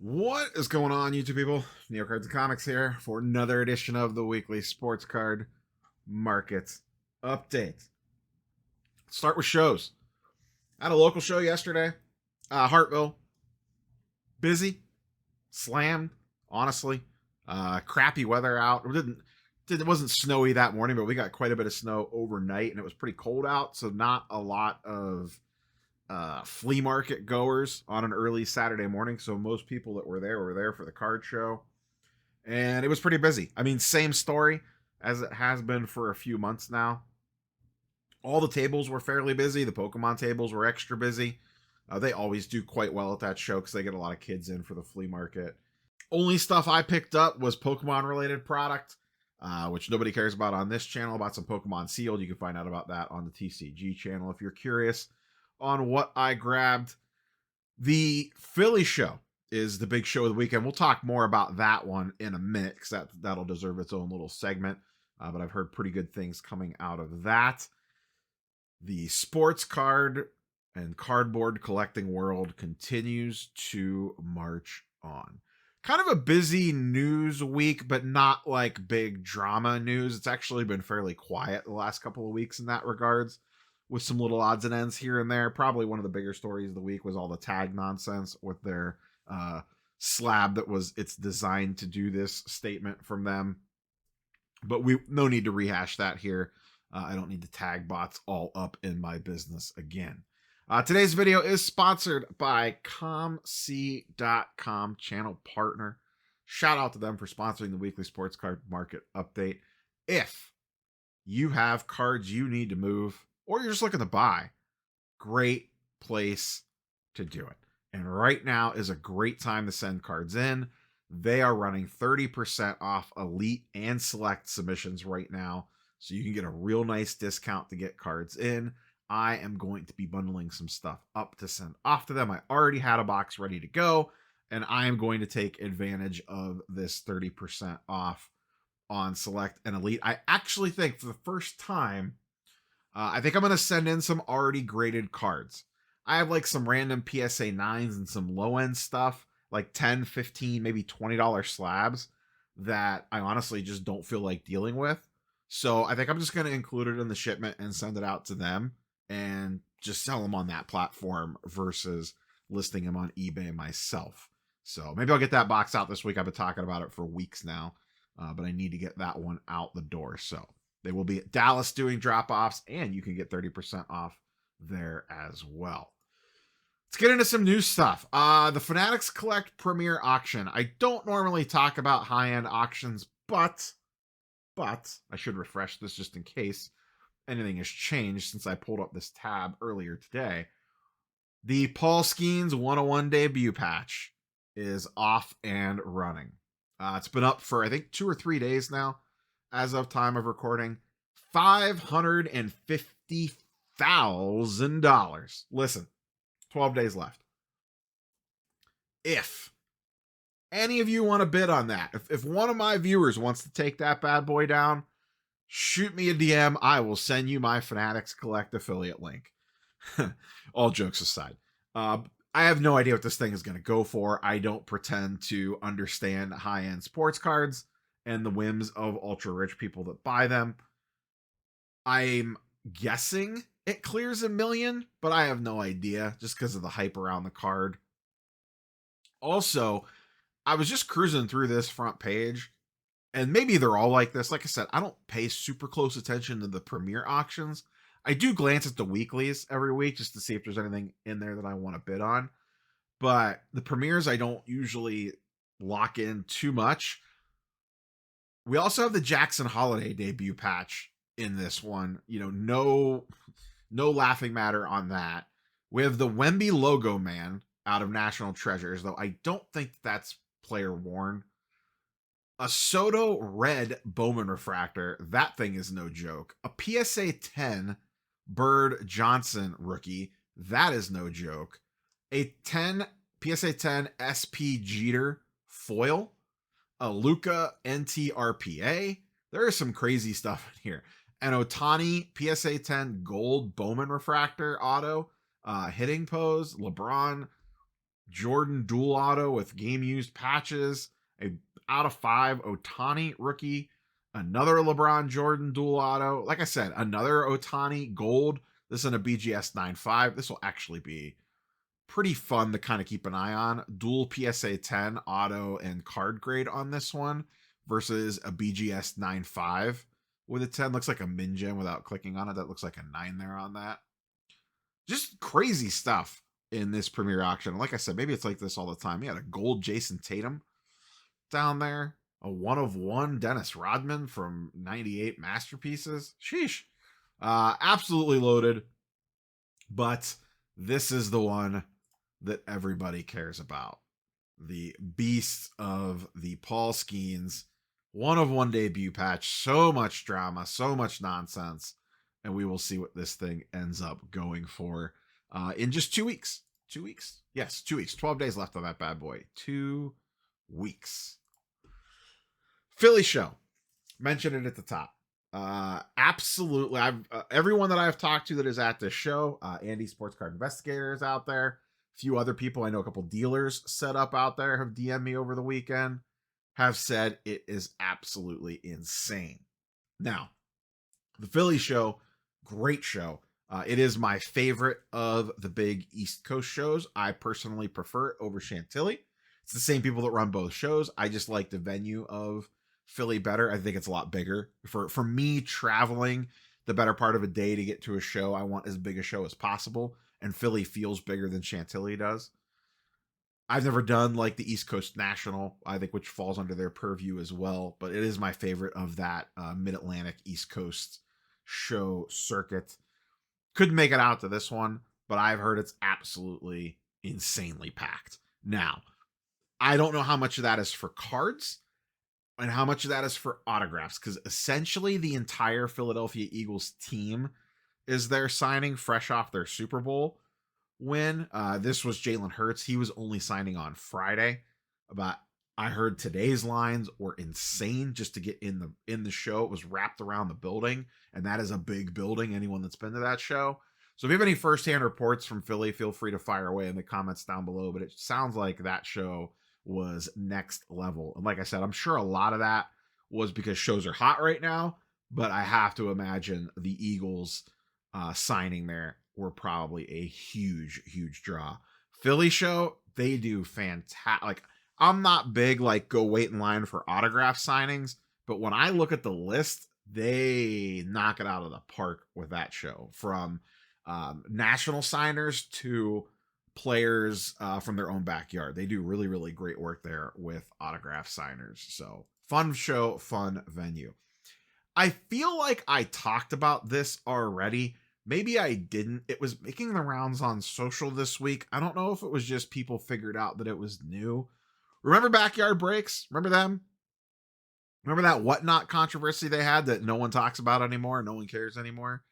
What is going on, YouTube people? Neo Cards and Comics here for another edition of the weekly sports card market update. Start with shows. I had a local show yesterday, Hartville. Busy, slammed, honestly. Crappy weather out. It wasn't snowy that morning, but we got quite a bit of snow overnight, and it was pretty cold out, so not a lot of flea market goers on an early Saturday morning. So most people that were there for the card show. And it was pretty busy. I mean, same story as it has been for a few months now. All the tables were fairly busy. The Pokemon tables were extra busy. They always do quite well at that show because they get a lot of kids in for the flea market. Only stuff I picked up was Pokemon related product, which nobody cares about on this channel. About some Pokemon sealed. You can find out about that on the TCG channel if you're curious on what I grabbed. The Philly show is the big show of the weekend. We'll talk more about that one in a minute because that'll deserve its own little segment. But I've heard pretty good things coming out of that. The sports card and cardboard collecting world continues to march on. Kind of a busy news week, but not like big drama news. It's actually been fairly quiet the last couple of weeks in that regards, with some little odds and ends here and there. Probably one of the bigger stories of the week was all the tag nonsense with their slab that was it's designed to do this statement from them. But no need to rehash that here. I don't need the tag bots all up in my business again. Today's video is sponsored by ComC.com, channel partner. Shout out to them for sponsoring the weekly sports card market update. If you have cards you need to move, or you're just looking to buy, great place to do it. And right now is a great time to send cards in. They are running 30% off elite and select submissions right now, so you can get a real nice discount to get cards in. I am going to be bundling some stuff up to send off to them. I already had a box ready to go, and I am going to take advantage of this 30% off on select and elite. I actually think for the first time, I think I'm going to send in some already graded cards. I have like some random PSA 9s and some low end stuff, like $10, $15, maybe $20 slabs that I honestly just don't feel like dealing with. So I think I'm just going to include it in the shipment and send it out to them and just sell them on that platform versus listing them on eBay myself. So maybe I'll get that box out this week. I've been talking about it for weeks now, but I need to get that one out the door. So they will be at Dallas doing drop-offs, and you can get 30% off there as well. Let's get into some new stuff. The Fanatics Collect Premier auction. I don't normally talk about high-end auctions, but I should refresh this just in case anything has changed since I pulled up this tab earlier today. The Paul Skeens 101 debut patch is off and running. It's been up for, I think, 2 or 3 days now as of time of recording. $550,000. Listen, 12 days left. If any of you want to bid on that, if one of my viewers wants to take that bad boy down, shoot me a DM. I will send you my Fanatics Collect affiliate link. All jokes aside. I have no idea what this thing is going to go for. I don't pretend to understand high-end sports cards and the whims of ultra-rich people that buy them. I'm guessing it clears $1 million, but I have no idea just because of the hype around the card. Also, I was just cruising through this front page, and maybe they're all like this. Like I said, I don't pay super close attention to the Premier auctions. I do glance at the weeklies every week just to see if there's anything in there that I want to bid on. But the Premiers, I don't usually lock in too much. We also have the Jackson Holiday debut patch in this one. You know, no laughing matter on that. We have the Wemby logo man out of National Treasures, though I don't think that's player worn. A Soto red Bowman refractor. That thing is no joke. A PSA 10 Bird Johnson rookie. That is no joke. A PSA 10 SP Jeter foil. A Luca NTRPA. There is some crazy stuff in here. An Otani PSA 10 gold Bowman refractor auto. Hitting pose. LeBron. Jordan dual auto with game used patches, a out of 5 Otani rookie, another LeBron Jordan dual auto. Like I said, another Otani gold. This is in a BGS 9.5. This will actually be pretty fun to kind of keep an eye on. Dual PSA 10 auto and card grade on this one versus a BGS 9.5 with a 10. Looks like a min gem without clicking on it. That looks like a 9 there on that. Just crazy stuff in this Premier auction. Like I said, maybe it's like this all the time. You had a gold Jason Tatum down there, a 1/1 Dennis Rodman from 98 Masterpieces. Sheesh. Absolutely loaded. But this is the one that everybody cares about. The beast of the Paul Skeens 1/1 debut patch. So much drama, so much nonsense. And we will see what this thing ends up going for in just 2 weeks. 2 weeks? Yes, 2 weeks. 12 days left on that bad boy. 2 weeks. Philly show. Mentioned it at the top. Absolutely. I've everyone that I've talked to that is at this show, Andy Sports Card Investigator is out there. A few other people, I know a couple dealers set up out there have DM'd me over the weekend, have said it is absolutely insane. Now, the Philly show, great show. It is my favorite of the big East Coast shows. I personally prefer it over Chantilly. It's the same people that run both shows. I just like the venue of Philly better. I think it's a lot bigger. For me, traveling the better part of a day to get to a show, I want as big a show as possible. And Philly feels bigger than Chantilly does. I've never done like the East Coast National, I think, which falls under their purview as well. But it is my favorite of that Mid-Atlantic East Coast show circuit. Couldn't make it out to this one, but I've heard it's absolutely insanely packed. Now, I don't know how much of that is for cards and how much of that is for autographs, because essentially the entire Philadelphia Eagles team is there signing fresh off their Super Bowl win. This was Jalen Hurts. He was only signing on Friday. But I heard today's lines were insane just to get in the show. It was wrapped around the building, and that is a big building. Anyone that's been to that show. So if you have any firsthand reports from Philly, feel free to fire away in the comments down below. But it sounds like that show was next level. And like I said, I'm sure a lot of that was because shows are hot right now, but I have to imagine the Eagles signing there were probably a huge draw. Philly show, they do fantastic. Like, I'm not big like go wait in line for autograph signings, but when I look at the list, they knock it out of the park with that show, from national signers to players from their own backyard. They do really great work there with autograph signers. So fun show, fun venue. I feel like I talked about this already. Maybe I didn't. It was making the rounds on social this week. I don't know if it was just people figured out that it was new. Remember Backyard Breaks? Remember them? Remember that whatnot controversy they had that no one talks about anymore? No one cares anymore?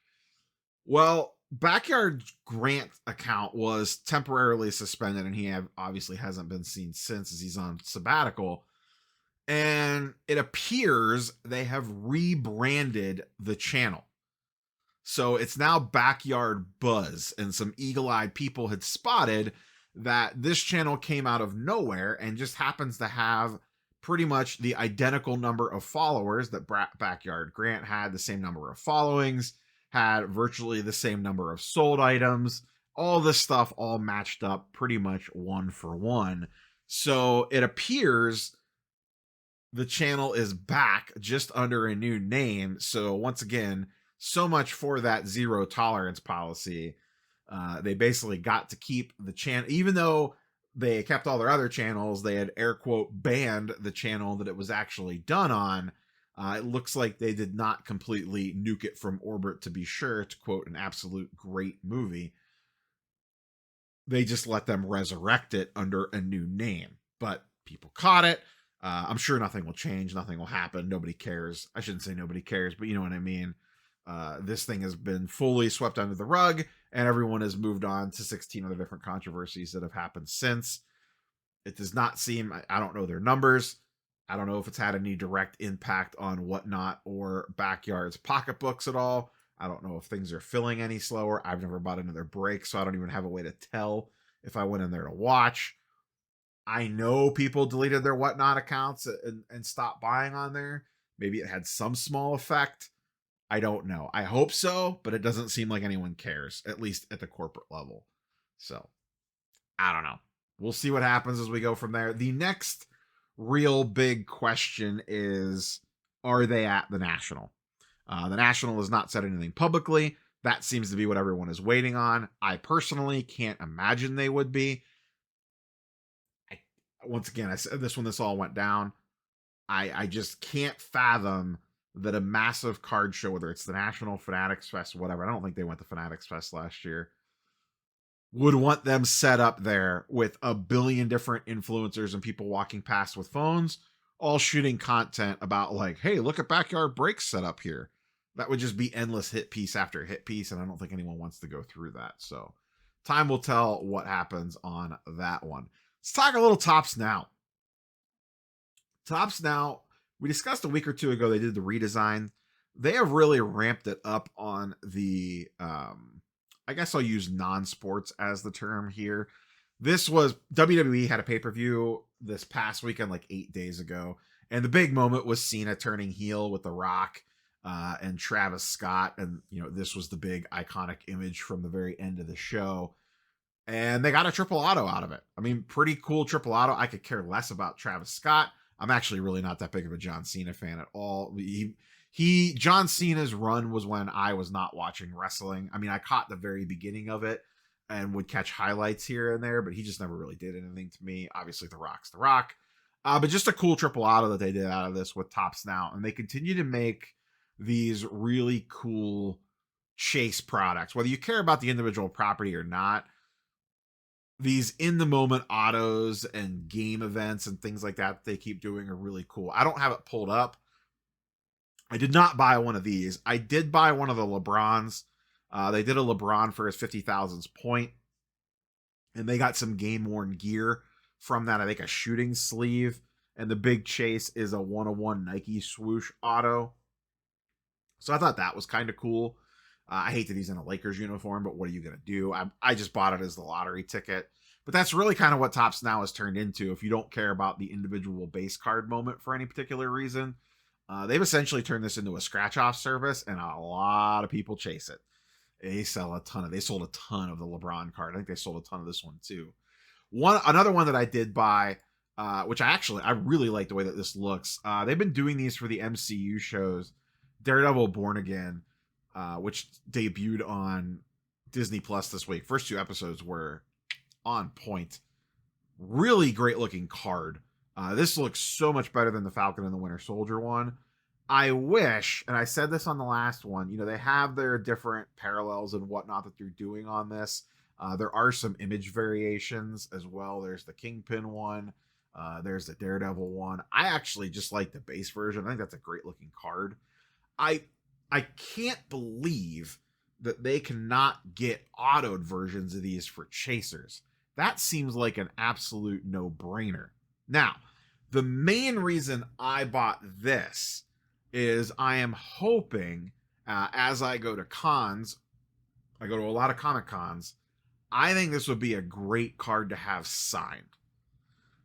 Well, Backyard Grant account was temporarily suspended, and he obviously hasn't been seen since, as he's on sabbatical. And it appears they have rebranded the channel. So it's now Backyard Buzz, and some eagle-eyed people had spotted that this channel came out of nowhere and just happens to have pretty much the identical number of followers that Backyard Grant had, the same number of followings, had virtually the same number of sold items, all this stuff all matched up pretty much 1 for 1. So it appears the channel is back just under a new name. So once again, so much for that zero tolerance policy. They basically got to keep the channel, even though they kept all their other channels. They had air quote banned the channel that it was actually done on. It looks like they did not completely nuke it from orbit, to be sure, to quote an absolute great movie. They just let them resurrect it under a new name, but people caught it. I'm sure nothing will change. Nothing will happen. Nobody cares. I shouldn't say nobody cares, but you know what I mean. This thing has been fully swept under the rug, and everyone has moved on to 16 other different controversies that have happened since. It does not seem, I don't know their numbers. I don't know if it's had any direct impact on Whatnot or Backyard's pocketbooks at all. I don't know if things are filling any slower. I've never bought another break, so I don't even have a way to tell if I went in there to watch. I know people deleted their whatnot accounts and stopped buying on there. Maybe it had some small effect. I don't know. I hope so, but it doesn't seem like anyone cares, at least at the corporate level. So I don't know. We'll see what happens as we go from there. The next real big question is, are they at the National? The National has not said anything publicly. That seems to be what everyone is waiting on. I personally can't imagine they would be. Once again, I said this when this all went down. I just can't fathom that a massive card show, whether it's the National, Fanatics Fest, whatever. I don't think they went to Fanatics Fest last year. Would want them set up there with a billion different influencers and people walking past with phones, all shooting content about like, hey, look at Backyard Breaks set up here. That would just be endless hit piece after hit piece, and I don't think anyone wants to go through that. So time will tell what happens on that one. Let's talk a little Topps Now. Topps Now, we discussed a week or two ago, they did the redesign. They have really ramped it up on the, I guess I'll use non-sports as the term here. This was, WWE had a pay-per-view this past weekend, like 8 days ago. And the big moment was Cena turning heel with The Rock and Travis Scott. And, you know, this was the big iconic image from the very end of the show. And they got a triple auto out of it. I mean, pretty cool triple auto. I could care less about Travis Scott. I'm actually really not that big of a John Cena fan at all. John Cena's run was when I was not watching wrestling. I mean, I caught the very beginning of it and would catch highlights here and there, but he just never really did anything to me. Obviously, The Rock's The Rock. But just a cool triple auto that they did out of this with Topps Now. And they continue to make these really cool chase products. Whether you care about the individual property or not, these in the moment autos and game events and things like that they keep doing are really cool. I don't have it pulled up. I did not buy one of these. I did buy one of the LeBrons. They did a LeBron for his 50,000th point, and they got some game worn gear from that. I think a shooting sleeve, and the big chase is a 101 Nike swoosh auto. So I thought that was kind of cool. I hate that he's in a Lakers uniform, but what are you going to do? I just bought it as the lottery ticket. But that's really kind of what Topps Now has turned into. If you don't care about the individual base card moment for any particular reason, they've essentially turned this into a scratch-off service, and a lot of people chase it. They sold a ton of the LeBron card. I think they sold a ton of this one too. Another one that I did buy, which I really like the way that this looks. They've been doing these for the MCU shows. Daredevil Born Again, which debuted on Disney Plus this week. First 2 episodes were on point. Really great looking card. This looks so much better than the Falcon and the Winter Soldier one. I wish, and I said this on the last one, you know, they have their different parallels and whatnot that they're doing on this. There are some image variations as well. There's the Kingpin one. There's the Daredevil one. I actually just like the base version. I think that's a great looking card. I can't believe that they cannot get autoed versions of these for chasers. That seems like an absolute no-brainer. Now, the main reason I bought this is I am hoping, as I go to cons, I go to a lot of Comic Cons, I think this would be a great card to have signed.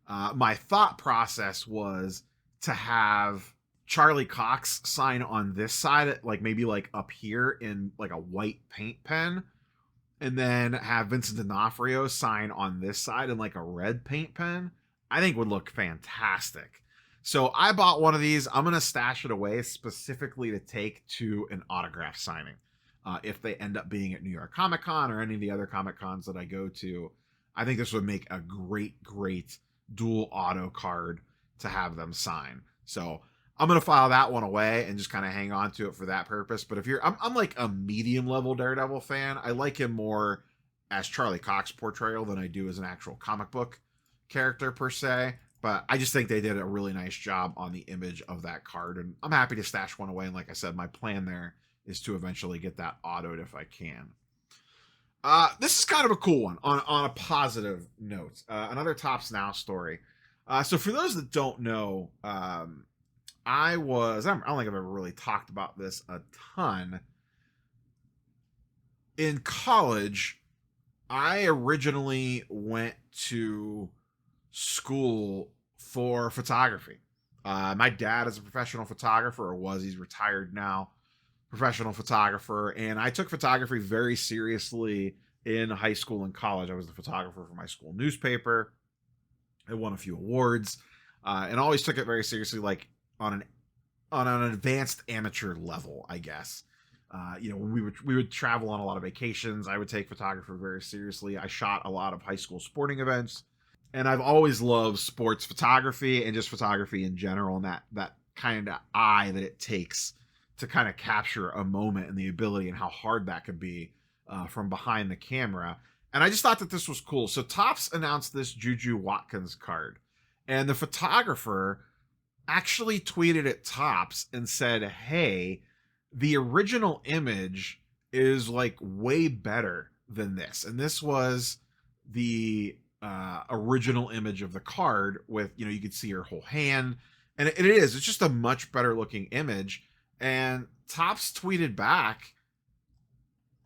My thought process was to have Charlie Cox sign on this side, like maybe like up here in like a white paint pen, and then have Vincent D'Onofrio sign on this side in like a red paint pen. I think would look fantastic. So I bought one of these. I'm going to stash it away specifically to take to an autograph signing. If they end up being at New York Comic Con or any of the other Comic Cons that I go to, I think this would make a great, great dual auto card to have them sign. So I'm going to file that one away and just kind of hang on to it for that purpose. But if I'm like a medium level Daredevil fan. I like him more as Charlie Cox portrayal than I do as an actual comic book character per se. But I just think they did a really nice job on the image of that card. And I'm happy to stash one away. And like I said, my plan there is to eventually get that autoed if I can. This is kind of a cool one on a positive note. Another Topps Now story. So for those that don't know, I don't think I've ever really talked about this a ton. In college, I originally went to school for photography. My dad is a professional photographer, or was. He's retired now. Professional photographer, and I took photography very seriously in high school and college. I was the photographer for my school newspaper. I won a few awards, and always took it very seriously, like on an advanced amateur level, I guess. When we would travel on a lot of vacations, I would take photography very seriously. I shot a lot of high school sporting events, and I've always loved sports photography and just photography in general, and that kind of eye that it takes to kind of capture a moment and the ability and how hard that could be from behind the camera. And I just thought that this was cool. So Topps announced this Juju Watkins card, and the photographer actually tweeted at Topps and said, "Hey, the original image is like way better than this." And this was the original image of the card with, you could see her whole hand. And it's just a much better looking image. And Topps tweeted back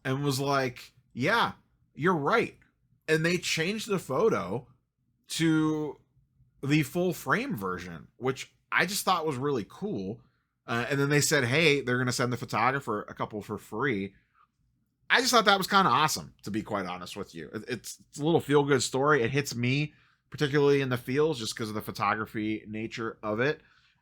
and was like, "Yeah, you're right." And they changed the photo to the full frame version, which I just thought was really cool. And then they said, "Hey, they're going to send the photographer a couple for free." I just thought that was kind of awesome, to be quite honest with you. It's a little feel-good story. It hits me, particularly in the feels, just because of the photography nature of it.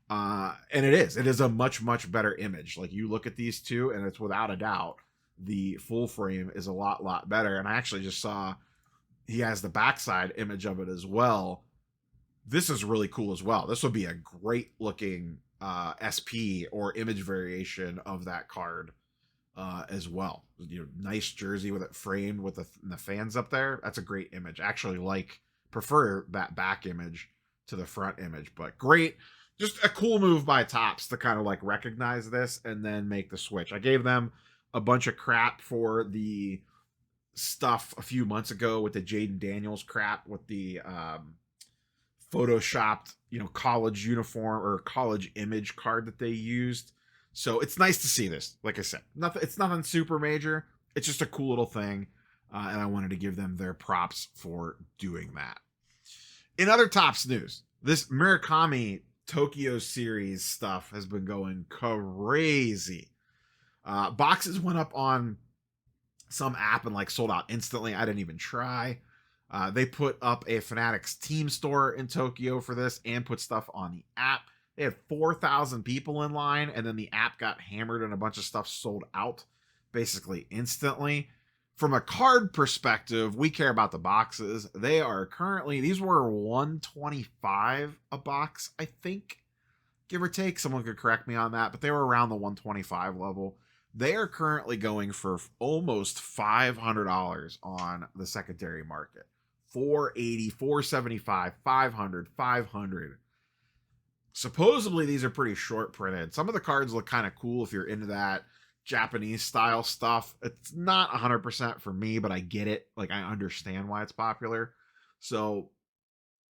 And it is a much, much better image. Like, you look at these two, and it's without a doubt, the full frame is a lot better. And I actually just saw he has the backside image of it as well. This is really cool as well. This would be a great looking SP or image variation of that card as well. Nice jersey with it framed with the fans up there. That's a great image. Actually, prefer that back image to the front image, but great. Just a cool move by Topps to kind of recognize this and then make the switch. I gave them a bunch of crap for the stuff a few months ago with the Jaden Daniels crap with the photoshopped, college uniform or college image card that they used. So it's nice to see this. Like I said, it's nothing super major. It's just a cool little thing. And I wanted to give them their props for doing that. In other Topps news, this Murakami Tokyo series stuff has been going crazy. Boxes went up on some app and sold out instantly. I didn't even try. They put up a Fanatics team store in Tokyo for this and put stuff on the app. They had 4,000 people in line, and then the app got hammered and a bunch of stuff sold out basically instantly. From a card perspective, we care about the boxes. They are currently, these were $125 a box, I think, give or take. Someone could correct me on that, but they were around the $125 level. They are currently going for almost $500 on the secondary market. $480, $475, $500, $500. Supposedly, these are pretty short printed. Some of the cards look kind of cool if you're into that Japanese style stuff. It's not 100% for me, but I get it. I understand why it's popular. So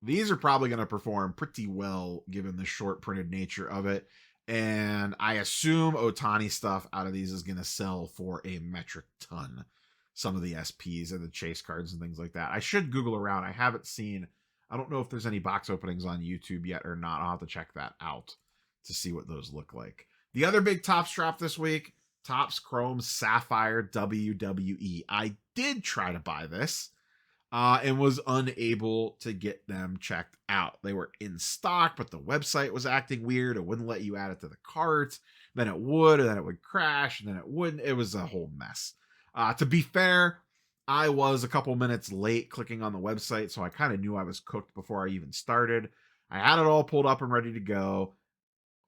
these are probably going to perform pretty well given the short printed nature of it. And I assume Otani stuff out of these is going to sell for a metric ton. Some of the SPs and the chase cards and things like that. I should Google around. I haven't seen, I don't know if there's any box openings on YouTube yet or not. I'll have to check that out to see what those look like. The other big Topps drop this week, Topps Chrome Sapphire WWE. I did try to buy this and was unable to get them checked out. They were in stock, but the website was acting weird. It wouldn't let you add it to the cart. Then it would, and then it would crash, and then it wouldn't. It was a whole mess. To be fair, I was a couple minutes late clicking on the website, so I kind of knew I was cooked before I even started. I had it all pulled up and ready to go.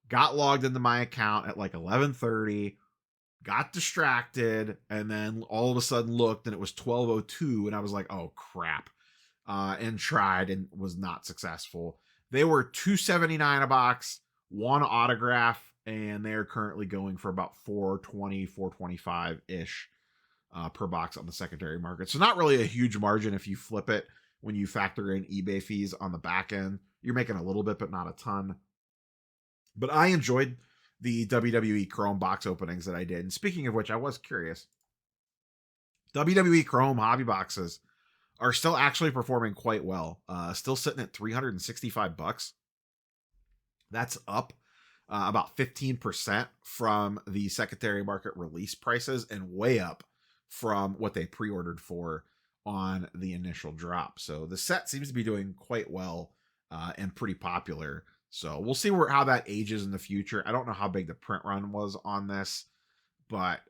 Got logged into my account at 11:30. Got distracted, and then all of a sudden looked, and it was 12:02, and I was like, "Oh crap!" And tried and was not successful. They were $279 a box, one autograph, and they are currently going for about $420, $425 ish per box on the secondary market. So not really a huge margin if you flip it when you factor in eBay fees on the back end. You're making a little bit, but not a ton. But I enjoyed the WWE Chrome box openings that I did. And speaking of which, I was curious. WWE Chrome hobby boxes are still actually performing quite well. Still sitting at $365. That's up about 15% from the secondary market release prices and way up from what they pre-ordered for on the initial drop. So the set seems to be doing quite well and pretty popular. So we'll see how that ages in the future. I don't know how big the print run was on this, but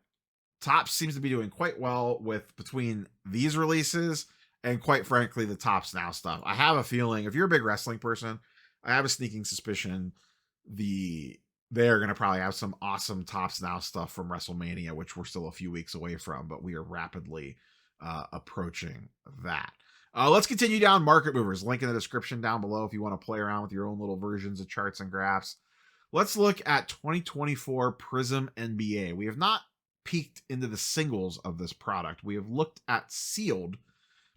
Topps seems to be doing quite well with between these releases and, quite frankly, the Topps Now stuff. I have a feeling, if you're a big wrestling person, I have a sneaking suspicion they're going to probably have some awesome Topps Now stuff from WrestleMania, which we're still a few weeks away from, but we are rapidly approaching that. Let's continue down market movers. Link in the description down below if you want to play around with your own little versions of charts and graphs. Let's look at 2024 Prizm NBA. We have not peeked into the singles of this product. We have looked at sealed,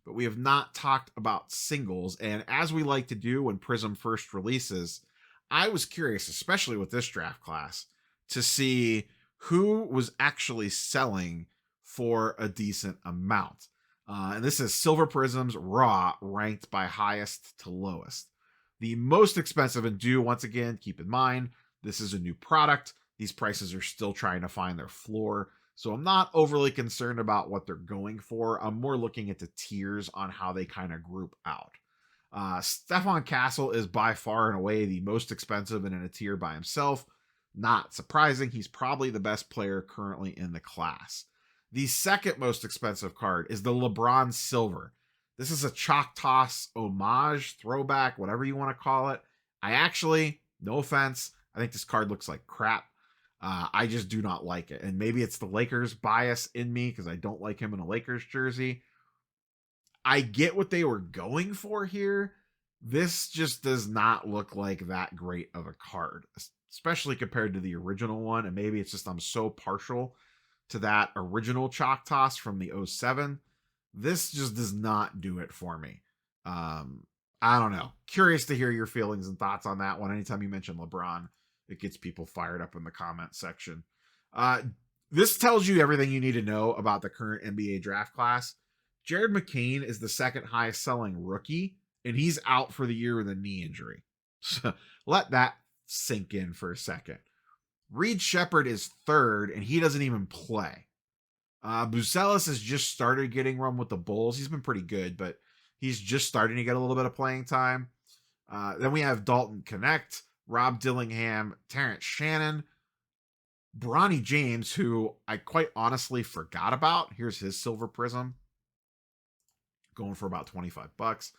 but we have not talked about singles. And as we like to do when Prizm first releases, I was curious, especially with this draft class, to see who was actually selling for a decent amount. And this is Silver Prizms raw, ranked by highest to lowest. The most expensive, and do once again keep in mind, this is a new product. These prices are still trying to find their floor. So I'm not overly concerned about what they're going for. I'm more looking at the tiers on how they kind of group out. Stephon Castle is by far and away the most expensive and in a tier by himself. Not surprising. He's probably the best player currently in the class. The second most expensive card is the LeBron Silver. This is a chalk toss homage, throwback, whatever you want to call it. I actually, no offense, I think this card looks like crap. I just do not like it. And maybe it's the Lakers bias in me because I don't like him in a Lakers jersey. I get what they were going for here. This just does not look like that great of a card, especially compared to the original one. And maybe it's just I'm so partial to that original chalk toss from the 07. This just does not do it for me. I don't know. Curious to hear your feelings and thoughts on that one. Anytime you mention LeBron, it gets people fired up in the comment section. This tells you everything you need to know about the current NBA draft class. Jared McCain is the second highest selling rookie, and he's out for the year with a knee injury. So let that sink in for a second. Reed Shepherd is third, and he doesn't even play. Buzelis has just started getting run with the Bulls. He's been pretty good, but he's just starting to get a little bit of playing time. Then we have Dalton Connect, Rob Dillingham, Terrence Shannon, Bronny James, who I quite honestly forgot about. Here's his Silver Prizm, going for about $25.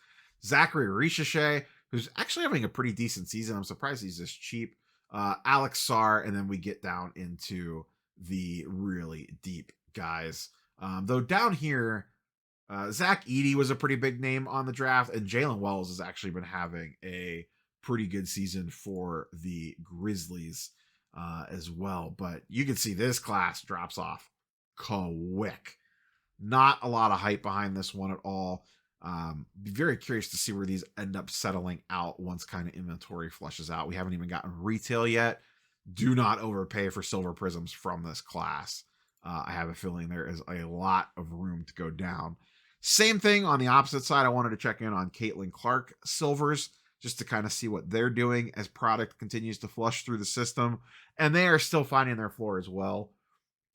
Zachary Richeche, who's actually having a pretty decent season. I'm surprised he's this cheap. Alex Sarr, and then we get down into the really deep guys. Though down here, Zach Edey was a pretty big name on the draft, and Jalen Wells has actually been having a pretty good season for the Grizzlies as well. But you can see this class drops off quick. Not a lot of hype behind this one at all. Be very curious to see where these end up settling out once kind of inventory flushes out. We haven't even gotten retail yet. Do not overpay for Silver Prizms from this class. I have a feeling there is a lot of room to go down. Same thing on the opposite side. I wanted to check in on Caitlin Clark Silvers just to kind of see what they're doing as product continues to flush through the system. And they are still finding their floor as well.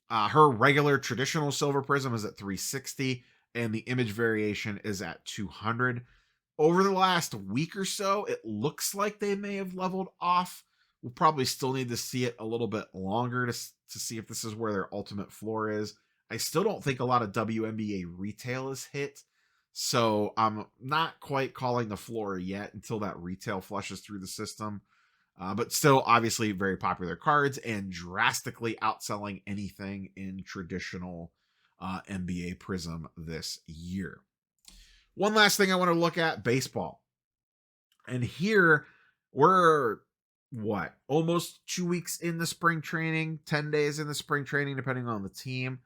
Her regular traditional Silver Prizm is at 360, and the image variation is at 200. Over the last week or so, it looks like they may have leveled off. We'll probably still need to see it a little bit longer to see if this is where their ultimate floor is. I still don't think a lot of WNBA retail is hit, so I'm not quite calling the floor yet until that retail flushes through the system. But still, obviously, very popular cards and drastically outselling anything in traditional NBA Prizm this year. One last thing I want to look at, baseball. And here, we're, almost 2 weeks in the spring training, 10 days in the spring training, depending on the team.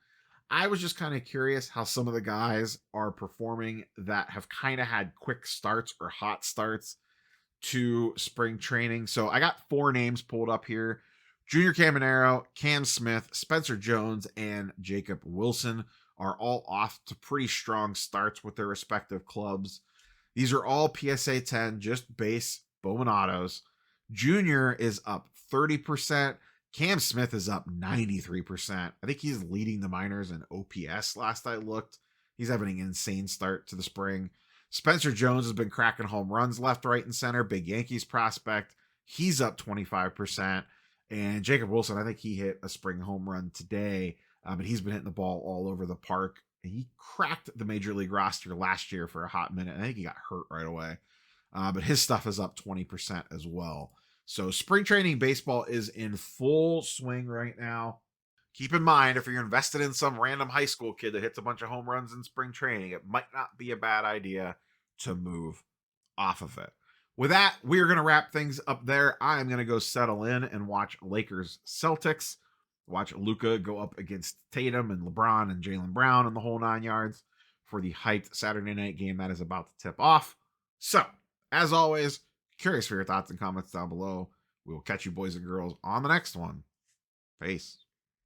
I was just kind of curious how some of the guys are performing that have kind of had quick starts or hot starts to spring training. So I got 4 names pulled up here: Junior Caminero, Cam Smith, Spencer Jones, and Jacob Wilson. are all off to pretty strong starts with their respective clubs. These are all PSA 10, just base Bowman autos. Junior is up 30%. Cam Smith is up 93%. I think he's leading the minors in OPS last I looked. He's having an insane start to the spring. Spencer Jones has been cracking home runs left, right, and center. Big Yankees prospect. He's up 25%. And Jacob Wilson, I think he hit a spring home run today, but he's been hitting the ball all over the park. He cracked the major league roster last year for a hot minute. I think he got hurt right away. But his stuff is up 20% as well. So spring training baseball is in full swing right now. Keep in mind, if you're invested in some random high school kid that hits a bunch of home runs in spring training, it might not be a bad idea to move off of it. With that, we're going to wrap things up there. I'm going to go settle in and watch Lakers Celtics. Watch Luka go up against Tatum and LeBron and Jaylen Brown and the whole 9 yards for the hyped Saturday night game that is about to tip off. So, as always, curious for your thoughts and comments down below. We will catch you boys and girls on the next one. Peace.